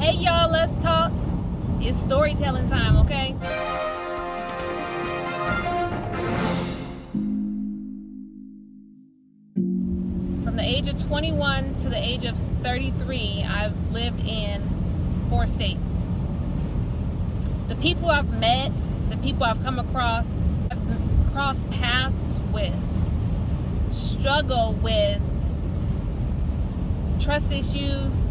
Hey y'all, let's talk. It's storytelling time, okay? From the age of 21 to the age of 33, I've lived in 4 states. The people I've met, the people I've come across, I've crossed paths with, struggle with trust issues,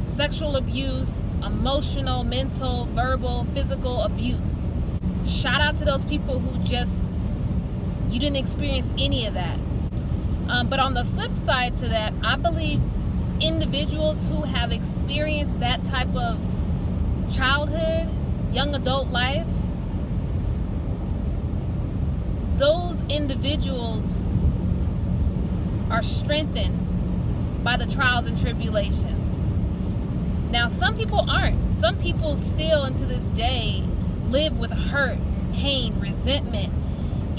sexual abuse, emotional, mental, verbal, physical abuse. Shout out to those people who you didn't experience any of that. But on the flip side to that, I believe individuals who have experienced that type of childhood, young adult life, those individuals are strengthened by the trials and tribulations. Now, some people aren't. Some people still, and to this day, live with hurt and pain, resentment,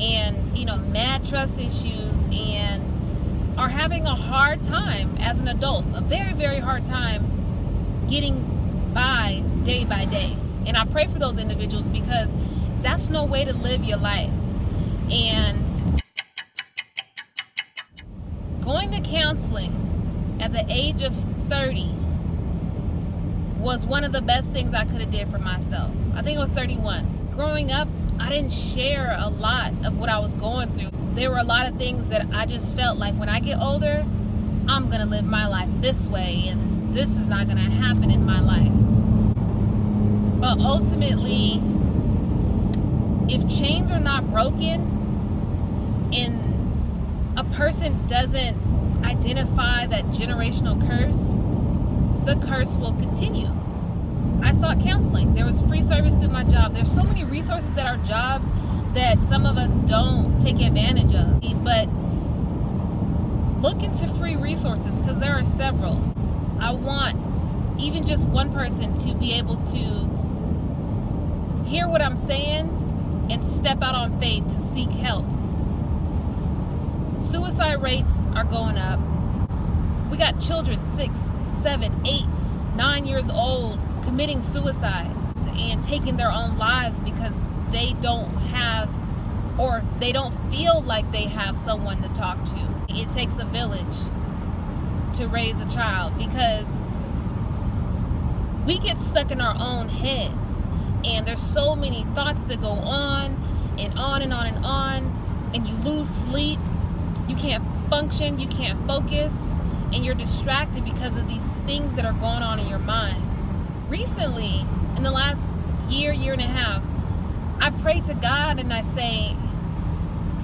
and mad trust issues, and are having a hard time as an adult, a very, very hard time getting by day by day. And I pray for those individuals, because that's no way to live your life. And going to counseling at the age of 30 was one of the best things I could have did for myself. I think it was 31. Growing up, I didn't share a lot of what I was going through. There were a lot of things that I just felt like, when I get older, I'm gonna live my life this way, and this is not gonna happen in my life. But ultimately, if chains are not broken and a person doesn't identify that generational curse, the curse will continue. I sought counseling. There was free service through my job. There's so many resources at our jobs that some of us don't take advantage of. But look into free resources, because there are several. I want even just one person to be able to hear what I'm saying and step out on faith to seek help. Suicide rates are going up. We got children 6, 7, 8, 9 years old committing suicide and taking their own lives because they don't have, or they don't feel like they have someone to talk to. It takes a village to raise a child, because we get stuck in our own heads, and there's so many thoughts that go on and on and on and on, and you lose sleep, you can't function, you can't focus, and you're distracted because of these things that are going on in your mind. Recently, in the last year and a half, I pray to God and I say,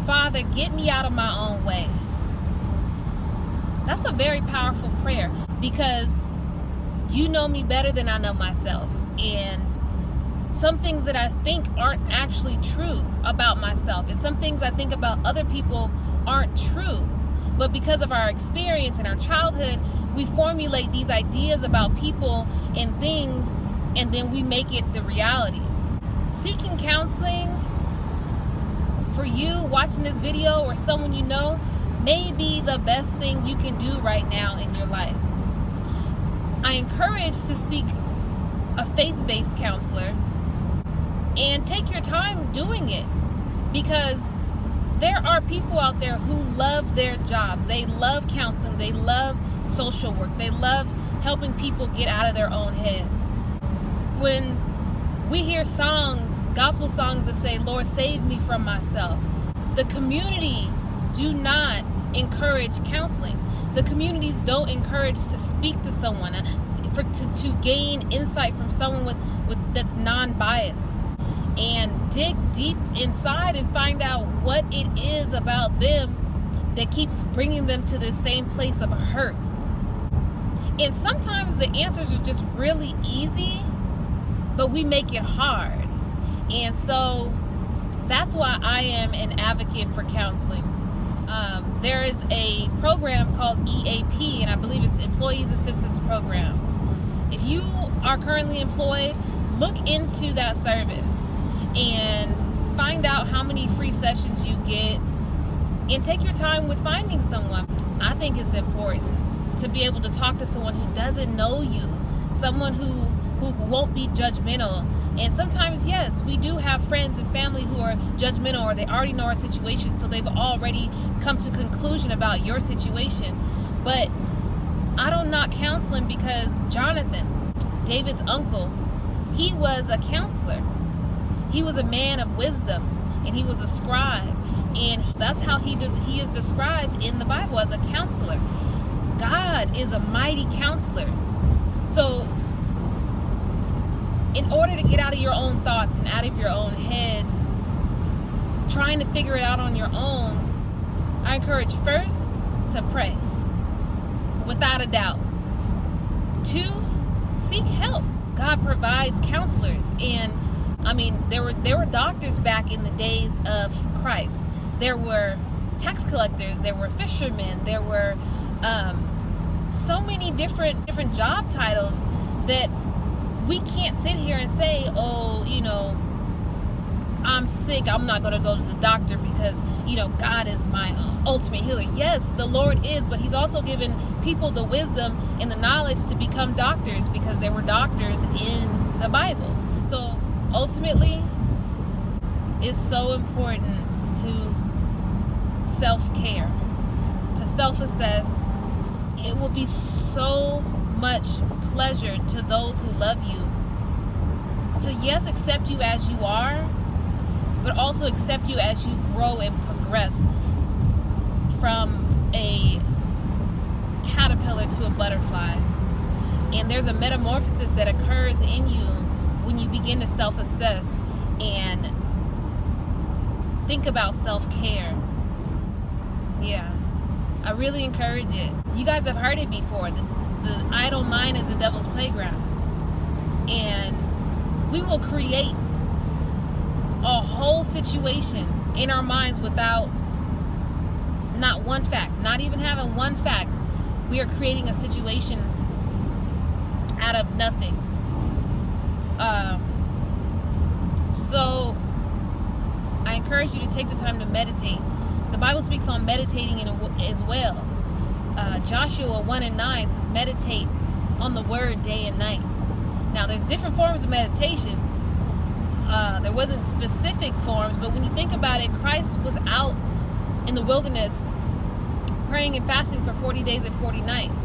Father, get me out of my own way. That's a very powerful prayer, because you know me better than I know myself. And some things that I think aren't actually true about myself, and some things I think about other people aren't true. But because of our experience in our childhood, we formulate these ideas about people and things, and then we make it the reality. Seeking counseling for you watching this video, or someone you know, may be the best thing you can do right now in your life. I encourage to seek a faith-based counselor and take your time doing it, because there are people out there who love their jobs. They love counseling. They love social work. They love helping people get out of their own heads. When we hear songs, gospel songs that say, Lord, save me from myself, the communities do not encourage counseling. The communities don't encourage to speak to someone, to gain insight from someone that's non-biased, and dig deep inside and find out what it is about them that keeps bringing them to this same place of hurt. And sometimes the answers are just really easy, but we make it hard. And so that's why I am an advocate for counseling. There is a program called EAP, and I believe it's Employees Assistance Program. If you are currently employed, look into that service and find out how many free sessions you get, and take your time with finding someone. I think it's important to be able to talk to someone who doesn't know you, someone who who won't be judgmental. And sometimes, yes, we do have friends and family who are judgmental, or they already know our situation, so they've already come to a conclusion about your situation. But I don't knock counseling, because Jonathan, David's uncle, he was a counselor. He was a man of wisdom, and he was a scribe. And that's how he is described in the Bible, as a counselor. God is a mighty counselor. So in order to get out of your own thoughts and out of your own head, trying to figure it out on your own, I encourage first to pray, without a doubt. 2, seek help. God provides counselors. And I mean, there were doctors back in the days of Christ. There were tax collectors, there were fishermen, there were so many different job titles that we can't sit here and say, oh, I'm sick, I'm not going to go to the doctor because, God is my ultimate healer. Yes, the Lord is, but he's also given people the wisdom and the knowledge to become doctors, because there were doctors in the Bible. So ultimately, it's so important to self-care, to self-assess. It will be so much pleasure to those who love you to, yes, accept you as you are, but also accept you as you grow and progress from a caterpillar to a butterfly. And there's a metamorphosis that occurs in you when you begin to self-assess and think about self-care. Yeah, I really encourage it. You guys have heard it before. The idle mind is the devil's playground. And we will create a whole situation in our minds without not one fact, not even having one fact. We are creating a situation out of nothing. So I encourage you to take the time to meditate. The Bible speaks on meditating as well. Joshua 1:9 says, meditate on the word day and night. Now, there's different forms of meditation. There wasn't specific forms, but when you think about it, Christ was out in the wilderness praying and fasting for 40 days and 40 nights.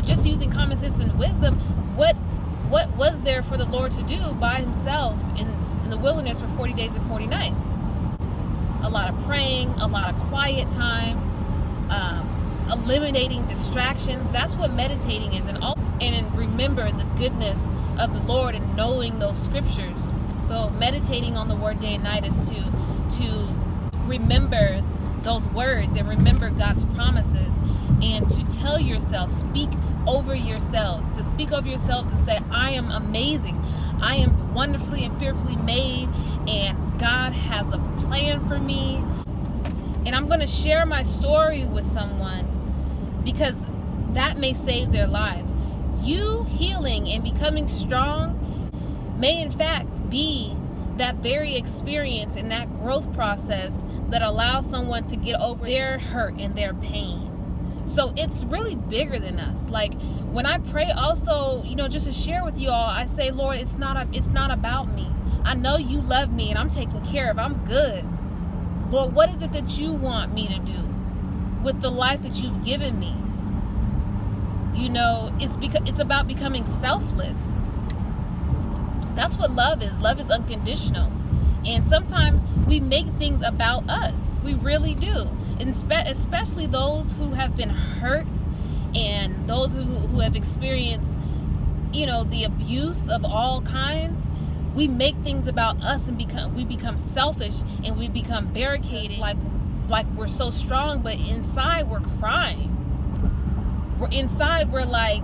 Just using common sense and wisdom, what was there for the Lord to do by himself in the wilderness for 40 days and 40 nights? A lot of praying, a lot of quiet time, eliminating distractions. That's what meditating is. And remember the goodness of the Lord and knowing those scriptures. So meditating on the word day and night is to remember those words and remember God's promises, and to tell yourself, speak over yourselves, to speak over yourselves and say, I am amazing. I am wonderfully and fearfully made, and God has a plan for me. And I'm going to share my story with someone, because that may save their lives. You healing and becoming strong may in fact be that very experience and that growth process that allows someone to get over their hurt and their pain. So it's really bigger than us. Like when I pray also, just to share with you all, I say, Lord, it's not about me. I know you love me and I'm taken care of. I'm good. Lord, what is it that you want me to do with the life that you've given me? It's about becoming selfless. That's what love is. Love is unconditional. And sometimes we make things about us. We really do. And especially those who have been hurt and those who have experienced, the abuse of all kinds. We make things about us and we become selfish, and we become barricaded like we're so strong, but inside we're crying. We're like,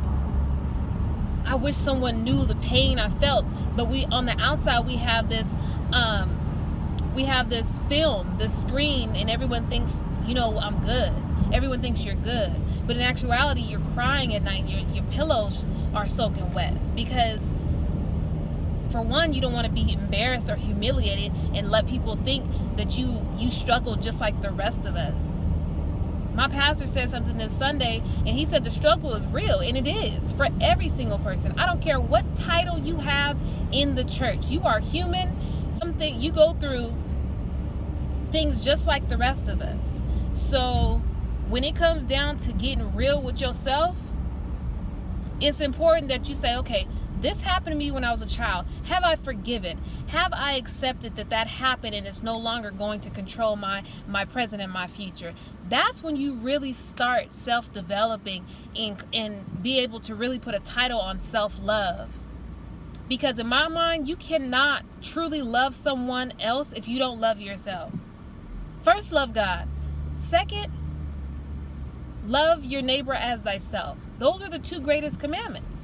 I wish someone knew the pain I felt. But on the outside we have this film, this screen, and everyone thinks, I'm good. Everyone thinks you're good. But in actuality, you're crying at night. Your pillows are soaking wet, because for one, you don't want to be embarrassed or humiliated and let people think that you struggle just like the rest of us. My pastor said something this Sunday, and he said the struggle is real, and it is for every single person. I don't care what title you have in the church. You are human. Something you go through things just like the rest of us. So when it comes down to getting real with yourself, it's important that you say, okay, this happened to me when I was a child. Have I forgiven? Have I accepted that that happened and it's no longer going to control my present and my future? That's when you really start self-developing and be able to really put a title on self-love. Because in my mind, you cannot truly love someone else if you don't love yourself. First, love God. Second, love your neighbor as thyself. Those are the two greatest commandments.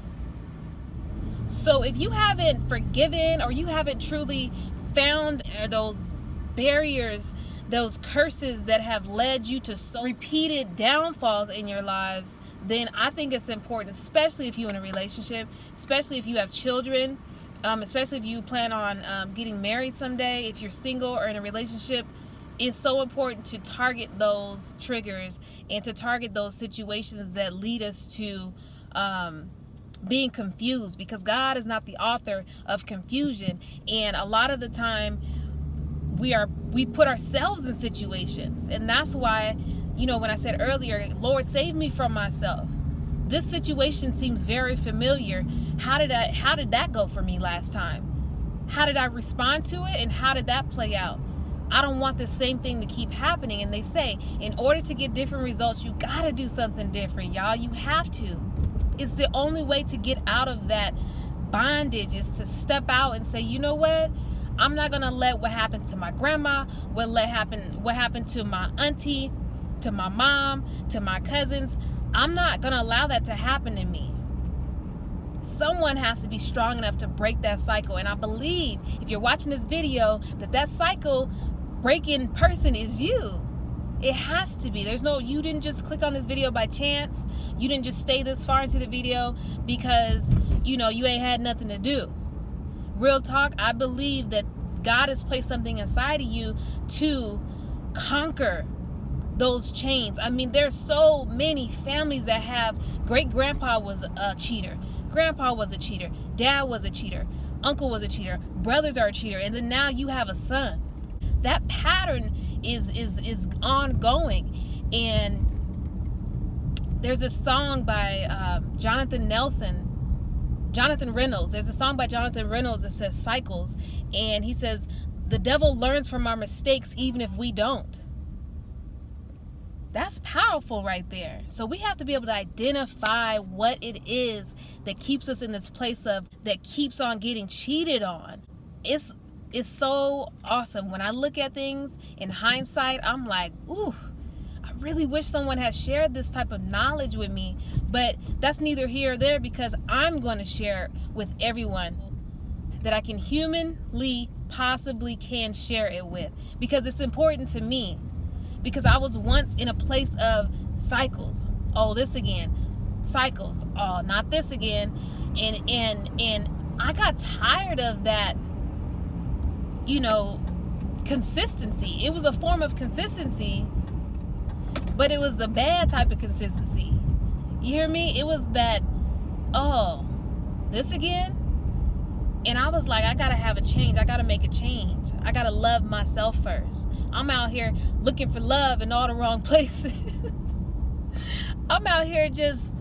So if you haven't forgiven or you haven't truly found those barriers, those curses that have led you to so repeated downfalls in your lives, then I think it's important, especially if you're in a relationship, especially if you have children, especially if you plan on getting married someday, if you're single or in a relationship, it's so important to target those triggers and to target those situations that lead us to being confused, because God is not the author of confusion. And a lot of the time we put ourselves in situations, and that's why, you know, when I said earlier, Lord, save me from myself. This situation seems very familiar. How did that go for me last time? How did I respond to it, and how did that play out? I don't want the same thing to keep happening. And they say, in order to get different results, you gotta do something different, y'all. You have to. It's the only way to get out of that bondage, is to step out and say, you know what? I'm not gonna let what happened to my grandma, what happened to my auntie, to my mom, to my cousins. I'm not gonna allow that to happen to me. Someone has to be strong enough to break that cycle. And I believe if you're watching this video, that cycle breaking person is you. It has to be. You didn't just click on this video by chance. You didn't just stay this far into the video because, you know, you ain't had nothing to do. Real talk, I believe that God has placed something inside of you to conquer those chains. I mean, there's so many families that have great-grandpa was a cheater, grandpa was a cheater, dad was a cheater, uncle was a cheater, brothers are a cheater, and then now you have a son. That pattern is ongoing. And there's a song by Jonathan Reynolds. There's a song by Jonathan Reynolds that says cycles, and he says the devil learns from our mistakes even if we don't. That's powerful right there. So we have to be able to identify what it is that keeps us in this place that keeps on getting cheated on. It's so awesome. When I look at things in hindsight, I'm like, ooh, I really wish someone had shared this type of knowledge with me. But that's neither here or there, because I'm going to share with everyone that I can humanly possibly can share it with, because it's important to me. Because I was once in a place of cycles. Oh, this again. Cycles. Oh, not this again. And I got tired of that, you know, consistency. It was a form of consistency, but it was the bad type of consistency. You hear me? It was that, oh, this again? And I was like, I gotta have a change. I gotta make a change. I gotta love myself first. I'm out here looking for love in all the wrong places. I'm out here just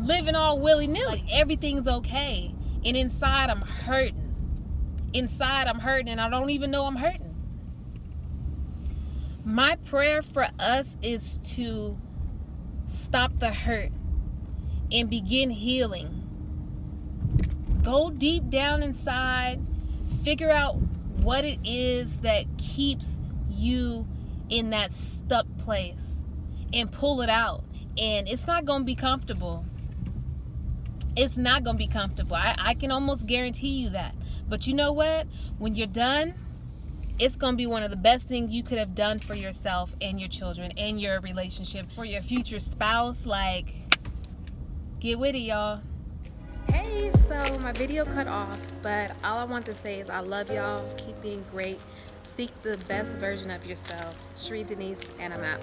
living all willy-nilly. Like everything's okay. And inside I'm hurting. And I don't even know I'm hurting. My prayer for us is to stop the hurt and begin healing. Go deep down inside, figure out what it is that keeps you in that stuck place, and pull it out. And it's not going to be comfortable. It's not going to be comfortable. I can almost guarantee you that. But you know what? When you're done, it's going to be one of the best things you could have done for yourself and your children and your relationship, for your future spouse. Like, get with it, y'all. Hey, so my video cut off, but all I want to say is I love y'all. Keep being great. Seek the best version of yourselves. Sheree Denise, and I'm out.